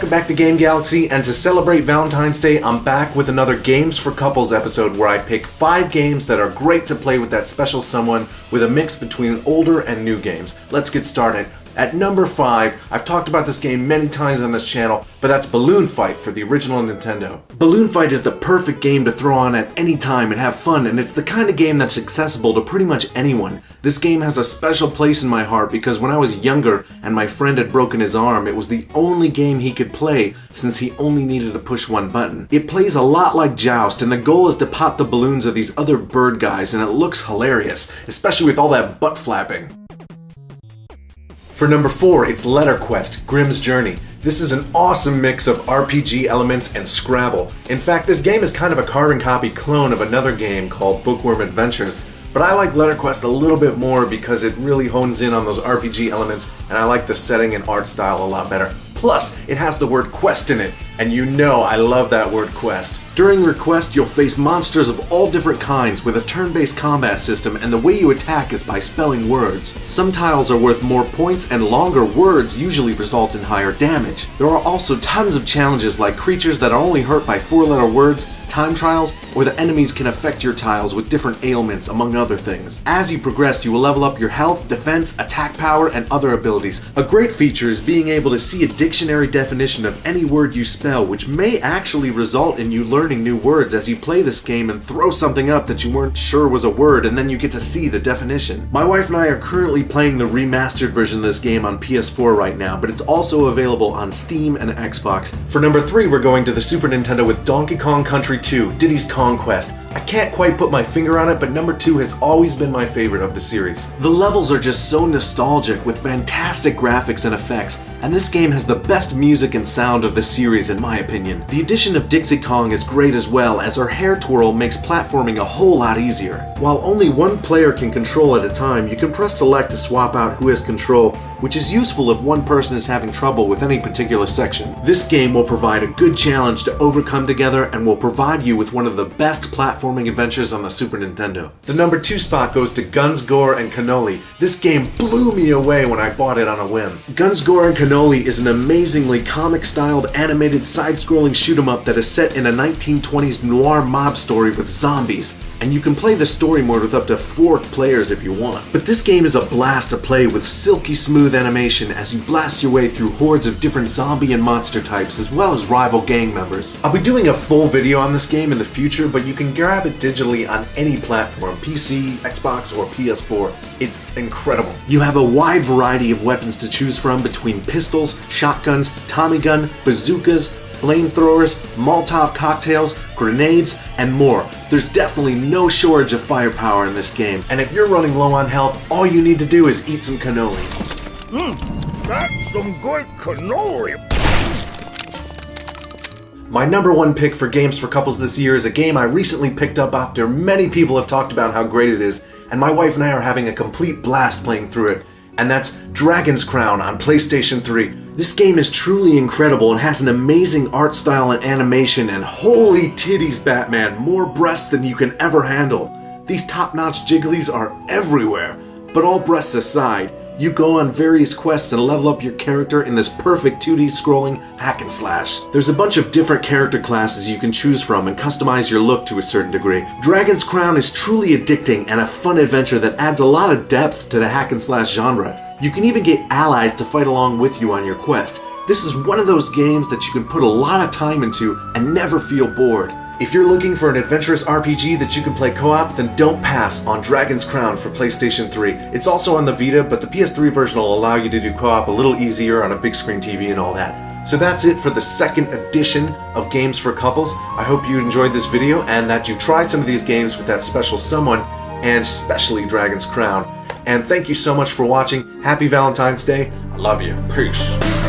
Welcome back to Game Galaxy, and to celebrate Valentine's Day, I'm back with another Games for Couples episode where I pick 5 games that are great to play with that special someone with a mix between older and new games. Let's get started. At number 5, I've talked about this game many times on this channel, but that's Balloon Fight for the original Nintendo. Balloon Fight is the perfect game to throw on at any time and have fun, and it's the kind of game that's accessible to pretty much anyone. This game has a special place in my heart because when I was younger and my friend had broken his arm, it was the only game he could play since he only needed to push one button. It plays a lot like Joust, and the goal is to pop the balloons of these other bird guys, and it looks hilarious, especially with all that butt flapping. For number 4, it's Letter Quest: Grimm's Journey. This is an awesome mix of RPG elements and Scrabble. In fact, this game is kind of a carbon copy clone of another game called Bookworm Adventures, but I like Letter Quest a little bit more because it really hones in on those RPG elements, and I like the setting and art style a lot better. Plus, it has the word quest in it, and you know I love that word quest. During your quest, you'll face monsters of all different kinds with a turn-based combat system, and the way you attack is by spelling words. Some tiles are worth more points, and longer words usually result in higher damage. There are also tons of challenges like creatures that are only hurt by 4-letter words, time trials, or the enemies can affect your tiles with different ailments, among other things. As you progress, you will level up your health, defense, attack power, and other abilities. A great feature is being able to see a dictionary definition of any word you spell, which may actually result in you learning new words as you play this game and throw something up that you weren't sure was a word, and then you get to see the definition. My wife and I are currently playing the remastered version of this game on PS4 right now, but it's also available on Steam and Xbox. For number 3, we're going to the Super Nintendo with Donkey Kong Country 2, Diddy's Conquest. I can't quite put my finger on it, but number 2 has always been my favorite of the series. The levels are just so nostalgic with fantastic graphics and effects, and this game has the best music and sound of the series in my opinion. The addition of Dixie Kong is great as well, as her hair twirl makes platforming a whole lot easier. While only one player can control at a time, you can press select to swap out who has control, which is useful if one person is having trouble with any particular section. This game will provide a good challenge to overcome together and will provide you with one of the best platforming adventures on the Super Nintendo. The number 2 spot goes to Guns, Gore, and Cannoli. This game blew me away when I bought it on a whim. Guns, Gore, and Cannoli is an amazingly comic-styled animated side-scrolling shoot-'em-up that is set in a 1920s noir mob story with zombies, and you can play the story mode with up to 4 players if you want. But this game is a blast to play with silky smooth animation as you blast your way through hordes of different zombie and monster types as well as rival gang members. I'll be doing a full video on this game in the future, but you can grab it digitally on any platform, PC, Xbox, or PS4. It's incredible. You have a wide variety of weapons to choose from between pistols, shotguns, Tommy gun, bazookas, flamethrowers, Molotov cocktails, grenades, and more. There's definitely no shortage of firepower in this game, and if you're running low on health, all you need to do is eat some cannoli. That's some good cannoli. My number 1 pick for Games for Couples this year is a game I recently picked up after many people have talked about how great it is, and my wife and I are having a complete blast playing through it, and that's Dragon's Crown on PlayStation 3. This game is truly incredible and has an amazing art style and animation, and holy titties Batman, more breasts than you can ever handle. These top-notch jigglies are everywhere, but all breasts aside, you go on various quests and level up your character in this perfect 2D scrolling hack and slash. There's a bunch of different character classes you can choose from and customize your look to a certain degree. Dragon's Crown is truly addicting and a fun adventure that adds a lot of depth to the hack and slash genre. You can even get allies to fight along with you on your quest. This is one of those games that you can put a lot of time into and never feel bored. If you're looking for an adventurous RPG that you can play co-op, then don't pass on Dragon's Crown for PlayStation 3. It's also on the Vita, but the PS3 version will allow you to do co-op a little easier on a big screen TV and all that. So that's it for the second edition of Games for Couples. I hope you enjoyed this video and that you tried some of these games with that special someone, and especially Dragon's Crown. And thank you so much for watching. Happy Valentine's Day. I love you. Peace.